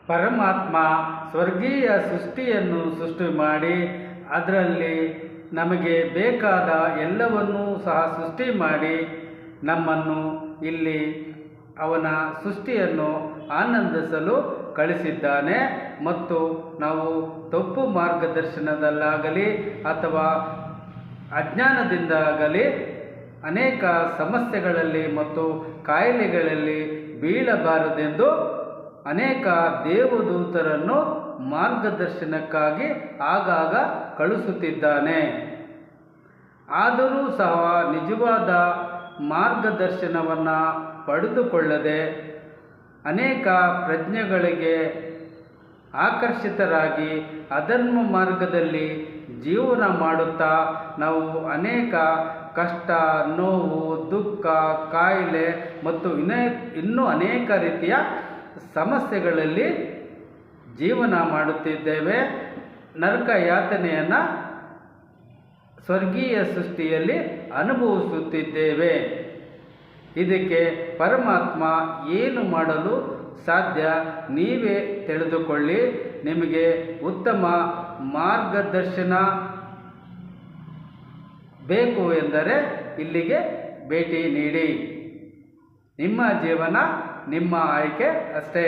ಪರಮಾತ್ಮ ಸ್ವರ್ಗೀಯ ಸೃಷ್ಟಿಯನ್ನು ಸೃಷ್ಟಿ ಮಾಡಿ ಅದರಲ್ಲಿ ನಮಗೆ ಬೇಕಾದ ಎಲ್ಲವನ್ನೂ ಸಹ ಸೃಷ್ಟಿ ಮಾಡಿ ನಮ್ಮನ್ನು ಇಲ್ಲಿ ಅವನ ಸೃಷ್ಟಿಯನ್ನು ಆನಂದಿಸಲು ಕಳಿಸಿದ್ದಾನೆ. ಮತ್ತು ನಾವು ತಪ್ಪು ಮಾರ್ಗದರ್ಶನದಲ್ಲಾಗಲಿ ಅಥವಾ ಅಜ್ಞಾನದಿಂದಾಗಲಿ ಅನೇಕ ಸಮಸ್ಯೆಗಳಲ್ಲಿ ಮತ್ತು ಕಾಯಿಲೆಗಳಲ್ಲಿ ಬೀಳಬಾರದೆಂದು ಅನೇಕ ದೇವದೂತರನ್ನು ಮಾರ್ಗದರ್ಶನಕ್ಕಾಗಿ ಆಗಾಗ ಕಳಿಸುತ್ತಿದ್ದಾನೆ. ಆದರೂ ಸಹ ನಿಜವಾದ ಮಾರ್ಗದರ್ಶನವನ್ನು ಪಡೆದುಕೊಳ್ಳದೆ ಅನೇಕ ಪ್ರಜ್ಞೆಗಳಿಗೆ ಆಕರ್ಷಿತರಾಗಿ ಅಧರ್ಮ ಮಾರ್ಗದಲ್ಲಿ ಜೀವನ ಮಾಡುತ್ತಾ ನಾವು ಅನೇಕ ಕಷ್ಟ, ನೋವು, ದುಃಖ, ಕಾಯಿಲೆ ಮತ್ತು ಇನ್ನೂ ಅನೇಕ ರೀತಿಯ ಸಮಸ್ಯೆಗಳಲ್ಲಿ ಜೀವನ ಮಾಡುತ್ತಿದ್ದೇವೆ. ನರಕ ಯಾತನೆಯನ್ನು ಸ್ವರ್ಗೀಯ ಸೃಷ್ಟಿಯಲ್ಲಿ ಅನುಭವಿಸುತ್ತಿದ್ದೇವೆ. ಇದಕ್ಕೆ ಪರಮಾತ್ಮ ಏನು ಮಾಡಲು ಸಾಧ್ಯ ನೀವೇ ತಿಳಿದುಕೊಳ್ಳಿ. ನಿಮಗೆ ಉತ್ತಮ ಮಾರ್ಗದರ್ಶನ ಬೇಕು ಎಂದರೆ ಇಲ್ಲಿಗೆ ಭೇಟಿ ನೀಡಿ. ನಿಮ್ಮ ಜೀವನ ನಿಮ್ಮ ಆಯ್ಕೆ ಅಷ್ಟೇ.